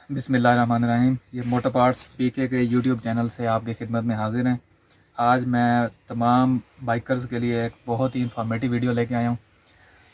बिस्मिल्लाहिर्रहमानिर्रहीम। ये motor parts पीके के यूट्यूब चैनल से आपकी खिदमत में हाजिर हैं। आज मैं तमाम बाइकर्स के लिए एक बहुत ही इंफॉर्मेटिव वीडियो लेके आया हूँ।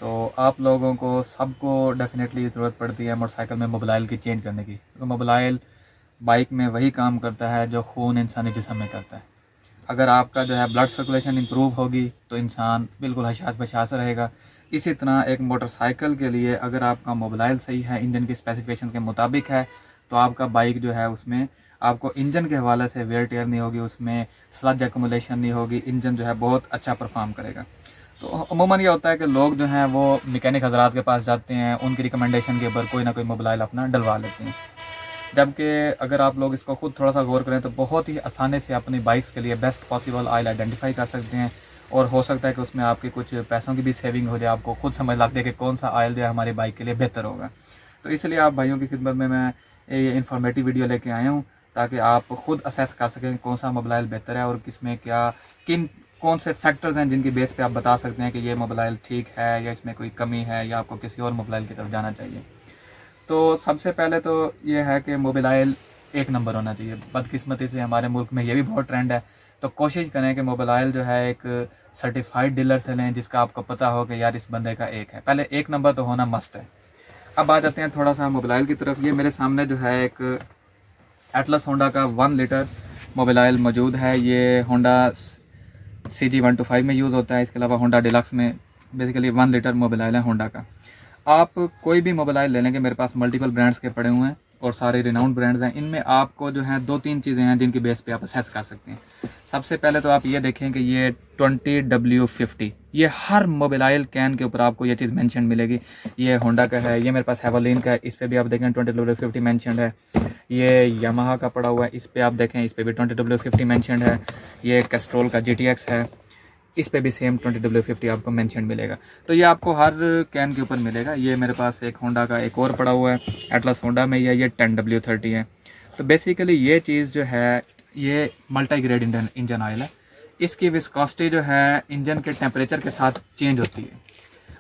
तो आप लोगों को सबको डेफिनेटली ज़रूरत पड़ती है मोटरसाइकिल में मोबाइल की चेंज करने की, क्योंकि मोबाइल बाइक में वही काम करता है जो खून इंसानी जिस्म में करता है। अगर आपका जो है ब्लड सर्कुलेशन इंप्रूव होगी तो इंसान बिल्कुल हशाश बशाश रहेगा। इसी तरह एक मोटरसाइकिल के लिए अगर आपका मोबाइल सही है, इंजन की स्पेसिफिकेशन के मुताबिक है, तो आपका बाइक जो है उसमें आपको इंजन के हवाले से वेयर टेयर नहीं होगी, उसमें स्लज एक्यूमुलेशन नहीं होगी, इंजन जो है बहुत अच्छा परफॉर्म करेगा। तो अमूमन ये होता है कि लोग जो हैं वो मैकेनिक हजरात के पास जाते हैं, उनकी रिकमेंडेशन के ऊपर कोई ना कोई मोबाइल अपना डलवा लेते हैं। जबकि अगर आप लोग इसको खुद थोड़ा सा गौर करें तो बहुत ही आसानी से अपनी बाइक्स के लिए बेस्ट पॉसिबल ऑयल आइडेंटिफाई कर सकते हैं, और हो सकता है कि उसमें आपके कुछ पैसों की भी सेविंग हो जाए, आपको खुद समझ लगती है कि कौन सा ऑयल जो है हमारी बाइक के लिए बेहतर होगा। तो इसलिए आप भाइयों की खिदमत में मैं ये इन्फॉर्मेटिव वीडियो लेके आया हूँ, ताकि आप खुद असेस कर सकें कौन सा मोबाइल बेहतर है और किसमें क्या कौन से फैक्टर्स हैं जिनकी बेस पे आप बता सकते हैं कि ये मोबाइल ठीक है या इसमें कोई कमी है या आपको किसी और मोबाइल की तरफ जाना चाहिए। तो सबसे पहले तो ये है कि मोबाइल एक नंबर होना चाहिए। बदकिस्मती से हमारे मुल्क में ये भी बहुत ट्रेंड है, तो कोशिश करें कि मोबाइल जो है एक सर्टिफाइड डीलर से लें जिसका आपको पता हो कि यार इस बंदे का एक है। पहले एक नंबर तो होना मस्ट है। अब आ जाते हैं थोड़ा सा मोबाइल की तरफ। ये मेरे सामने जो है एक एटलस होंडा का 1 लीटर मोबाइल मौजूद है। ये होंडा CG125 में यूज़ होता है। इसके अलावा होंडा डिलक्स में बेसिकली 1 लीटर मोबाइल है होंडा का। आप कोई भी मोबाइल ले लेंगे, मेरे पास मल्टीपल ब्रांड्स के पड़े हुए हैं और सारे रिनाउंड ब्रांड्स हैं। इनमें आपको जो है 2-3 चीज़ें हैं जिनकी बेस पे आप असेस कर सकते हैं। सबसे पहले तो आप ये देखें कि ये 20W50, ये हर मोबाइल कैन के ऊपर आपको ये चीज़ मेंशन मिलेगी। ये होंडा का है, ये मेरे पास हेवोलिन का है, इस पर भी आप देखें 20W50 मेंशनड है। ये यामाहा का पड़ा हुआ है, इस पर आप देखें, इस पर भी 20W50 मेंशनड है। ये कैस्ट्रोल का GTX है, इस पे भी सेम 20W50 आपको मेंशन मिलेगा। तो ये आपको हर कैन के ऊपर मिलेगा। ये मेरे पास एक होंडा का एक और पड़ा हुआ है, एटलस होंडा में ये 10W30 है। तो बेसिकली ये चीज़ जो है ये मल्टी ग्रेड इंजन ऑयल है। इसकी विस्कोसिटी जो है इंजन के टेम्परेचर के साथ चेंज होती है।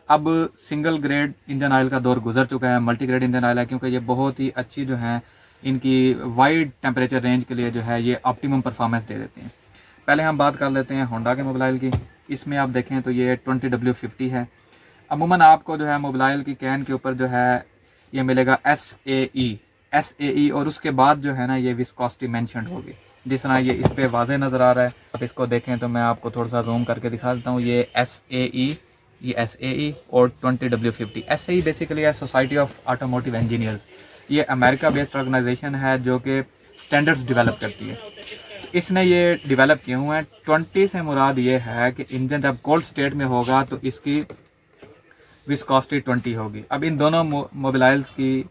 अब सिंगल ग्रेड इंजन ऑयल का दौर गुजर चुका है, मल्टी ग्रेड इंजन ऑयल है, क्योंकि ये बहुत ही अच्छी जो है इनकी वाइड टेम्परेचर रेंज के लिए जो है ये ऑप्टिमम परफॉर्मेंस दे देते हैं। पहले हम बात कर लेते हैं होंडा के मोबाइल की। इसमें आप देखें तो ये 20W50 है। अमूमन आपको जो है मोबाइल की कैन के ऊपर जो है ये मिलेगा SAE और उसके बाद जो है ना ये विस्कोसिटी मेंशनड होगी। जिस तरह ये इस पे वाज़े नज़र आ रहा है, आप इसको देखें तो मैं आपको थोड़ा सा जूम करके दिखा देता हूँ। ये SAE, ये SAE और 20W50। SAE बेसिकली है सोसाइटी ऑफ ऑटोमोटिव इंजीनियर्स। ये अमेरिका बेस्ड ऑर्गेनाइजेशन है जो कि स्टैंडर्ड्स डेवलप करती है। इसने ये डेवलप किए हुए हैं। 20 से मुराद ये है कि इंजन जब कोल्ड स्टेट में होगा तो इसकी विस्कोसिटी 20 होगी। अब इन दोनों मोबाइल्स की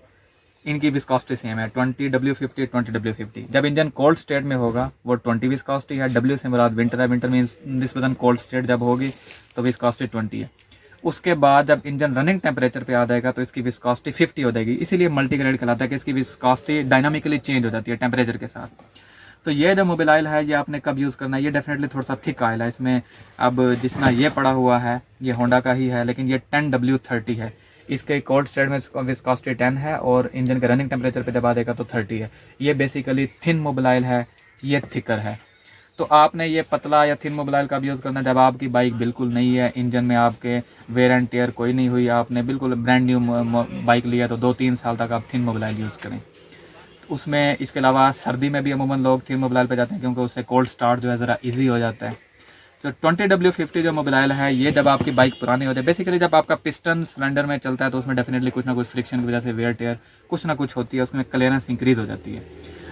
इनकी विस्कोसिटी सेम है, 20W50 20W50। जब इंजन कोल्ड स्टेट में होगा वो 20 विस्कोसिटी है। W से मुराद विंटर है, विंटर मीन्स निस्बतन कोल्ड स्टेट जब होगी तो विस्कोसिटी 20 है। उसके बाद जब इंजन रनिंग टेम्परेचर पे आ जाएगा तो इसकी विस्कोसिटी 50 हो जाएगी। इसीलिए मल्टी ग्रेड कहलाता है कि इसकी विस्कोसिटी डायनामिकली चेंज हो जाती है टेम्परेचर के साथ। तो ये जो मोबाइल है ये आपने कब यूज़ करना है, ये डेफिनेटली थोड़ा सा थिक ऑयल है इसमें। अब जितना ये पड़ा हुआ है ये होंडा का ही है, लेकिन ये 10W30 है। इसके कोल्ड स्टेट में विस्कोसिटी 10 है और इंजन के रनिंग टेम्परेचर पे दबा देगा तो 30 है। ये बेसिकली थिन मोबाइल है, ये थिकर है। तो आपने ये पतला या थिन मोबाइल कब यूज़ करना है, जब आपकी बाइक बिल्कुल नहीं है, इंजन में आपके वेयर एंड टेयर कोई नहीं हुई, आपने बिल्कुल ब्रांड न्यू बाइक लिया, तो 2-3 साल तक आप थिन मोबाइल यूज़ करें। उसमें इसके अलावा सर्दी में भी अमूमन लोग थिन मोबाइल पे जाते हैं क्योंकि उससे कोल्ड स्टार्ट जो है ज़रा इजी हो जाता है। तो 20W50 जो मोबाइल है ये जब आपकी बाइक पुरानी हो जाए, बेसिकली जब आपका पिस्टन सिलेंडर में चलता है तो उसमें डेफिनेटली कुछ ना कुछ फ्रिक्शन की वजह से वेयर टेयर कुछ ना कुछ होती है, उसमें क्लियरेंस इंक्रीज हो जाती है।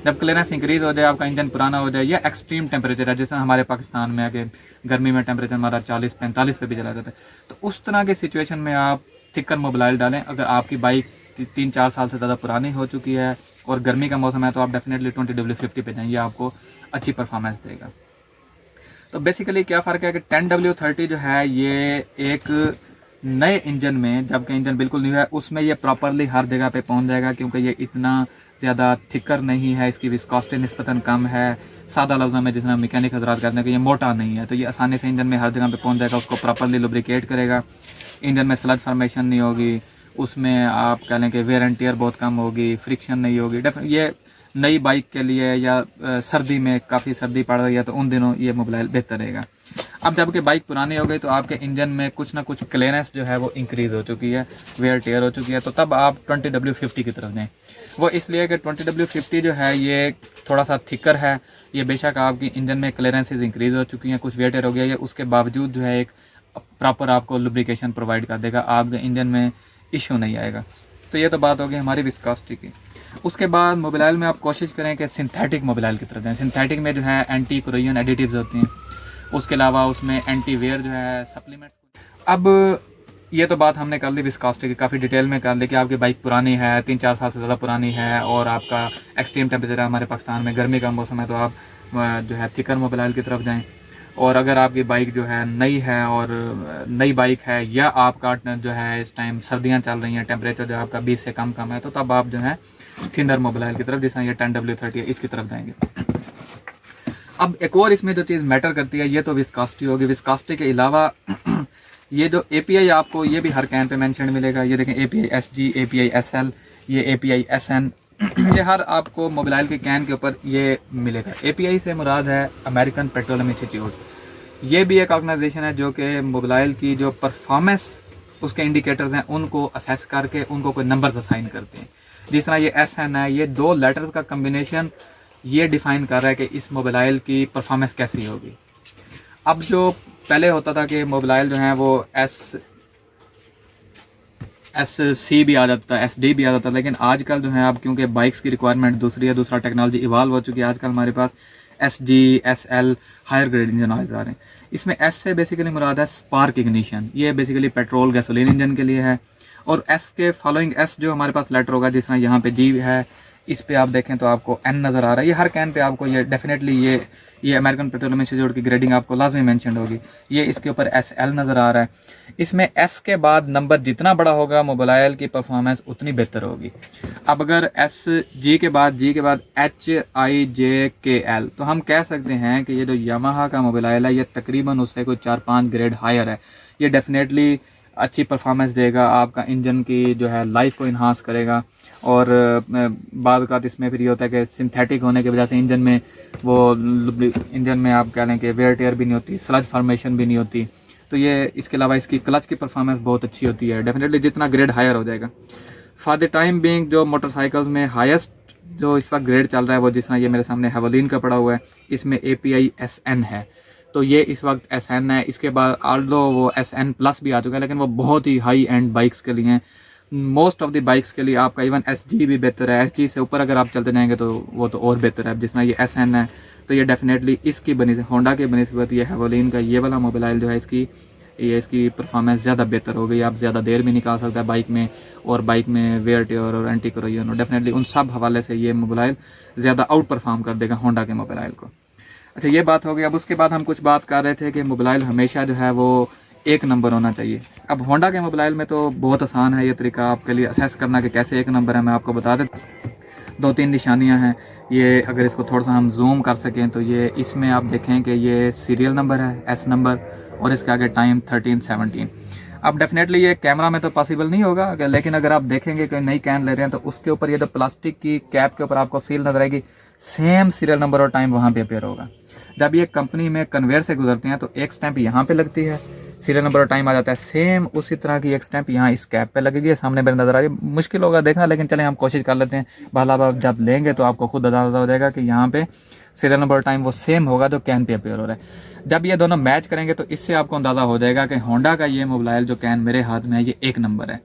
जब क्लियरेंस इंक्रीज हो जाए, आपका इंजन पुराना हो जाए, या एक्सट्रीम टेम्परेचर है जैसे हमारे पाकिस्तान में है कि गर्मी में टेम्परेचर हमारा 40-45 पे भी चला जाता है, तो उस तरह की सिचुएशन में आप थिकर मोबाइल डालें। अगर आपकी बाइक 3-4 साल से ज़्यादा पुरानी हो चुकी है और गर्मी का मौसम है तो आप डेफिनेटली 20W50 पे जाएंगे, आपको अच्छी परफॉर्मेंस देगा। तो बेसिकली क्या फ़र्क है कि 10W30 जो है ये एक नए इंजन में, जबकि इंजन बिल्कुल न्यू है, उसमें ये प्रॉपरली हर जगह पे पहुंच जाएगा क्योंकि ये इतना ज़्यादा थिकर नहीं है, इसकी विस्कोसिटी निस्बतन कम है। सादा लफ्ज़ों में जितना मैकेनिक हजरात कहते हैं कि ये मोटा नहीं है, तो ये आसानी से इंजन में हर जगह पे पहुंच जाएगा, उसको प्रॉपरली लुब्रिकेट करेगा, इंजन में स्लज फॉर्मेशन नहीं होगी, उसमें आप कह लें कि वेयर एंड टियर बहुत कम होगी, फ्रिक्शन नहीं होगी। ये नई बाइक के लिए या सर्दी में काफ़ी सर्दी पड़ रही है तो उन दिनों ये मोबाइल बेहतर रहेगा। अब जबकि बाइक पुरानी हो गई तो आपके इंजन में कुछ ना कुछ क्लीयरेंस जो है वो इंक्रीज़ हो चुकी है, वेयर टेयर हो चुकी है, तो तब आप 20W50 की तरफ जाएँ। वो इसलिए कि 20W50 जो है ये थोड़ा सा थिकर है। ये बेशक आपकी इंजन में क्लीयरेंसेस इंक्रीज़ हो चुकी हैं, कुछ वेयर टेयर हो गया है, उसके बावजूद जो है एक प्रॉपर आपको लुब्रिकेशन प्रोवाइड कर देगा, आपके इंजन में इशू नहीं आएगा। तो ये तो बात होगी हमारी विस्कोसिटी की। उसके बाद मोबाइल में आप कोशिश करें कि सिंथेटिक मोबाइल की तरफ जाएँ। सिंथेटिक में जो है एंटी कोरोजन एडिटिव्स होती हैं, उसके अलावा उसमें एंटी वेयर जो है सप्लीमेंट्स। अब ये तो बात हमने कर ली विस्कोसिटी की, काफ़ी डिटेल में कर ली कि आपकी बाइक पुरानी है, 3-4 साल से ज़्यादा पुरानी है और आपका एक्सट्रीम टेम्परेचर है, हमारे पाकिस्तान में गर्मी का मौसम है, तो आप जो है थिकर मोबाइल की तरफ जाएँ। और अगर आपकी बाइक जो है नई है और नई बाइक है या आपका जो है इस टाइम सर्दियाँ चल रही हैं, टेम्परेचर जो आपका 20 से कम है, तो तब आप जो है थिनर मोबाइल की तरफ, जैसा ये 10W30 है, इसकी तरफ जाएंगे। अब एक और इसमें जो चीज़ मैटर करती है ये तो विस्कोसिटी होगी। विस्कोसिटी के अलावा ये जो API आपको ये भी हर कैन पे मेंशन मिलेगा। ये देखें API SG, API SL, ये API SN, ये हर आपको मोबाइल के कैन के ऊपर ये मिलेगा। API से मुराद है अमेरिकन पेट्रोलियम इंस्टीट्यूट। ये भी एक ऑर्गेनाइजेशन है जो कि मोबाइल की जो परफॉर्मेंस उसके इंडिकेटर्स हैं उनको असेस करके उनको कोई नंबर्स असाइन करते हैं। जिस तरह ये SN है, ये 2 लेटर्स का कम्बिनेशन ये डिफाइन कर रहा है कि इस मोबाइल की परफॉर्मेंस कैसी होगी। अब जो पहले होता था कि मोबाइल जो है वो SC भी आ जाता है, SD भी आ जाता है, लेकिन आजकल जो है अब क्योंकि बाइक्स की रिक्वायरमेंट दूसरी है, दूसरा टेक्नोलॉजी इवॉल्व हो चुकी है, आजकल हमारे पास SG, SL higher grade engine oil आ रहे हैं। इसमें S से बेसिकली मुराद है स्पार्क इग्निशन, ये बेसिकली पेट्रोल गैसोलीन इंजन के लिए है। और S के फॉलोइंग S जो हमारे पास लेटर होगा, जिस तरह यहाँ पे G है, इस पे आप देखें तो आपको N नज़र आ रहा है। ये हर कैन पे आपको ये डेफिनेटली ये अमेरिकन पेट्रोलियम इंस्टीट्यूट की ग्रेडिंग आपको लाजमी मेंशन होगी। ये इसके ऊपर SL नज़र आ रहा है। इसमें S के बाद नंबर जितना बड़ा होगा मोबाइल की परफॉर्मेंस उतनी बेहतर होगी। अब अगर G के बाद HIJKL, तो हम कह सकते हैं कि ये जो यामाहा का मोबाइल है ये तकरीबन उससे कोई 4-5 ग्रेड हायर है। ये डेफिनेटली अच्छी परफॉर्मेंस देगा, आपका इंजन की जो है लाइफ को इन्हांस करेगा। और बाद का इसमें फिर ये होता है कि सिंथेटिक होने की वजह से इंजन में आप कह लें कि वेयर टेयर भी नहीं होती, स्लज फॉर्मेशन भी नहीं होती। तो ये इसके अलावा इसकी क्लच की परफॉर्मेंस बहुत अच्छी होती है, डेफिनेटली जितना ग्रेड हायर हो जाएगा। फॉर द टाइम बीइंग जो मोटरसाइकिल्स में हाईएस्ट जो इस वक्त ग्रेड चल रहा है वो जिस तरह ये मेरे सामने हेवोलिन का पड़ा हुआ है, इसमें API SN है, तो ये इस वक्त SN है। इसके बाद आल्दो वो SN प्लस भी आ चुका है, लेकिन वो बहुत ही हाई एंड बाइक्स के लिए हैं। मोस्ट ऑफ द बाइक्स के लिए आपका इवन SG भी बेहतर है। SG से ऊपर अगर आप चलते जाएंगे तो वो तो और बेहतर है। जिस तरह ये SN है तो ये डेफिनेटली इसकी होंडा की बनस्बत ये हेवोलिन का ये वाला मोबाइल जो है इसकी परफॉर्मेंस ज़्यादा बेहतर हो गई। आप ज़्यादा देर भी निकाल सकते हैं बाइक में, और बाइक में वेयर टेयर और एंटी कोरोजन और डेफिनेटली उन सब हवाले से ये मोबाइल ज़्यादा आउट परफॉर्म कर देगा होंडा के मोबाइल को। अच्छा, ये बात हो गई। अब उसके बाद हम कुछ बात कर रहे थे कि मोबाइल हमेशा जो है वो एक नंबर होना चाहिए। अब होंडा के मोबाइल में तो बहुत आसान है ये तरीका आपके लिए असेस करना कि कैसे एक नंबर है। मैं आपको बता देता, 2-3 निशानियां हैं ये, अगर इसको थोड़ा सा हम जूम कर सकें तो ये इसमें आप देखें कि ये सीरियल नंबर है S नंबर, और इसके आगे टाइम 13-17। अब डेफिनेटली ये कैमरा में तो पॉसिबल नहीं होगा, लेकिन अगर आप देखेंगे कि नई कैन ले रहे हैं तो उसके ऊपर ये जो प्लास्टिक की कैप के ऊपर आपको सील नजर आएगी, सेम सीरियल नंबर और टाइम वहाँ पे अपेयर होगा। जब ये कंपनी में कन्वेयर से गुजरते हैं तो एक स्टैंप यहाँ पे लगती है, सीरियल नंबर और टाइम आ जाता है। सेम उसी तरह की एक स्टैंप यहाँ इस कैप पे लगेगी, सामने मेरे नजर आ रही है। मुश्किल होगा देखना, लेकिन चलें हम कोशिश कर लेते हैं। भला आप जब लेंगे तो आपको खुद अंदाजा हो जाएगा कि यहाँ पे सीरियल नंबर और टाइम वो सेम होगा जो कैन पे अपेयर हो रहा है। जब ये दोनों मैच करेंगे तो इससे आपको अंदाजा हो जाएगा कि होंडा का ये मोबाइल जो कैन मेरे हाथ में है ये 1 नंबर है।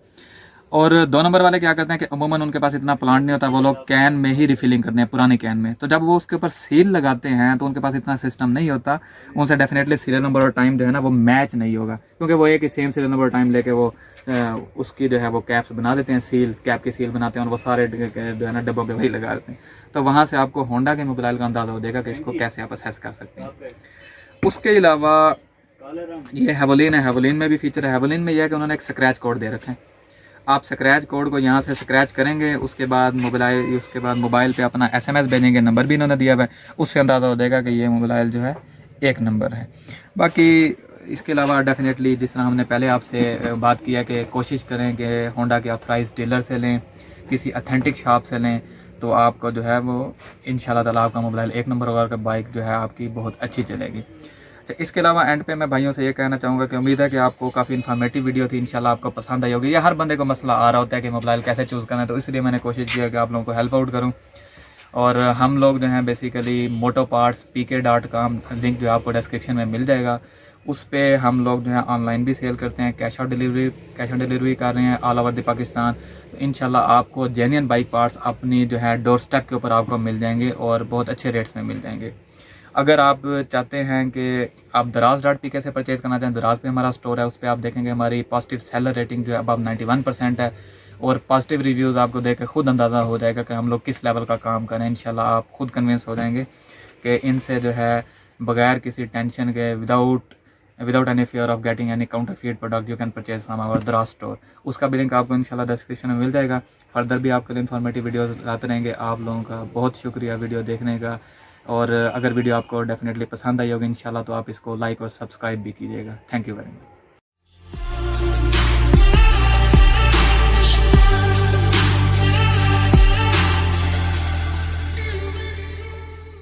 और 2 नंबर वाले क्या करते हैं कि अमूमन उनके पास इतना प्लांट नहीं होता, वो लोग कैन में ही रिफिलिंग करते हैं पुरानी कैन में। तो जब वो उसके ऊपर सील लगाते हैं तो उनके पास इतना सिस्टम नहीं होता, उनसे डेफिनेटली सीरियल नंबर और टाइम जो है ना वो मैच नहीं होगा, क्योंकि वो एक ही सेम सीरियल नंबर और टाइम लेके वो उसकी जो है वो कैप्स बना देते हैं, सील कैप की सील बनाते हैं और वो सारे जो है ना डब्बों पे वही लगा देते हैं। तो वहाँ से आपको होंडा के मोबाइल का अंदाजा हो जाएगा कि इसको कैसे आप असेस कर सकते हैं। उसके अलावा ये हेवोलिन है, हेवोलिन में भी फीचर है। हेवोलिन में यह है कि उन्होंने एक स्क्रैच कोड दे रखा है। आप स्क्रैच कोड को यहाँ से स्क्रैच करेंगे, उसके बाद मोबाइल पे अपना SMS भेजेंगे, नंबर भी इन्होंने दिया हुआ है, उससे अंदाज़ा हो जाएगा कि ये मोबाइल जो है 1 नंबर है। बाकी इसके अलावा डेफिनेटली जिस तरह हमने पहले आपसे बात किया कि कोशिश करें कि होंडा के ऑथराइज डीलर से लें, किसी अथेंटिक शॉप से लें, तो आपको जो है वो इंशाल्लाह ताला आपका मोबाइल एक नंबर होगा कि बाइक जो है आपकी बहुत अच्छी चलेगी। तो इसके अलावा एंड पे मैं भाइयों से ये कहना चाहूँगा कि उम्मीद है कि आपको काफ़ी इन्फॉर्मेटिव वीडियो थी, इंशाल्लाह आपको पसंद आई होगी। या हर बंदे को मसला आ रहा होता है कि मोबाइल कैसे चूज़ करना है, तो इसलिए मैंने कोशिश की है कि आप लोगों को हेल्प आउट करूँ। और हम लोग जो हैं बेसिकली मोटो पार्ट्स pk.com, लिंक जो आपको डिस्क्रिप्शन में मिल जाएगा, उस पर हम लोग जो है ऑनलाइन भी सेल करते हैं, कैश ऑन डिलीवरी कर रहे हैं ऑल ओवर द पाकिस्तान। तो इंशाल्लाह आपको जेन्युइन बाइक पार्ट्स अपनी जो है डोर स्टेप के ऊपर आपको मिल जाएंगे और बहुत अच्छे रेट्स में मिल जाएंगे। अगर आप चाहते हैं कि आप दराज.pk से परचेज़ करना चाहें, दराज पे हमारा स्टोर है, उस पर आप देखेंगे हमारी पॉजिटिव सेलर रेटिंग जो है अब 91% है, और पॉजिटिव रिव्यूज़ आपको देख कर खुद अंदाज़ा हो जाएगा कि हम लोग किस लेवल का काम करें। इंशाल्लाह आप खुद कन्विंस हो जाएंगे कि इनसे जो है बगैर किसी टेंशन के without any fear of getting any counterfeit product you can purchase from our Daraz store. उसका भी लिंक आपको इंशाल्लाह डिस्क्रिप्शन में मिल जाएगा। फर्दर भी आपके लिए इन्फॉर्मेटिव वीडियोस लाते रहेंगे। आप लोगों का बहुत शुक्रिया वीडियो देखने का, और अगर वीडियो आपको डेफिनेटली पसंद आई होगी इंशाल्लाह, तो आप इसको लाइक और सब्सक्राइब भी कीजिएगा। Thank you very much.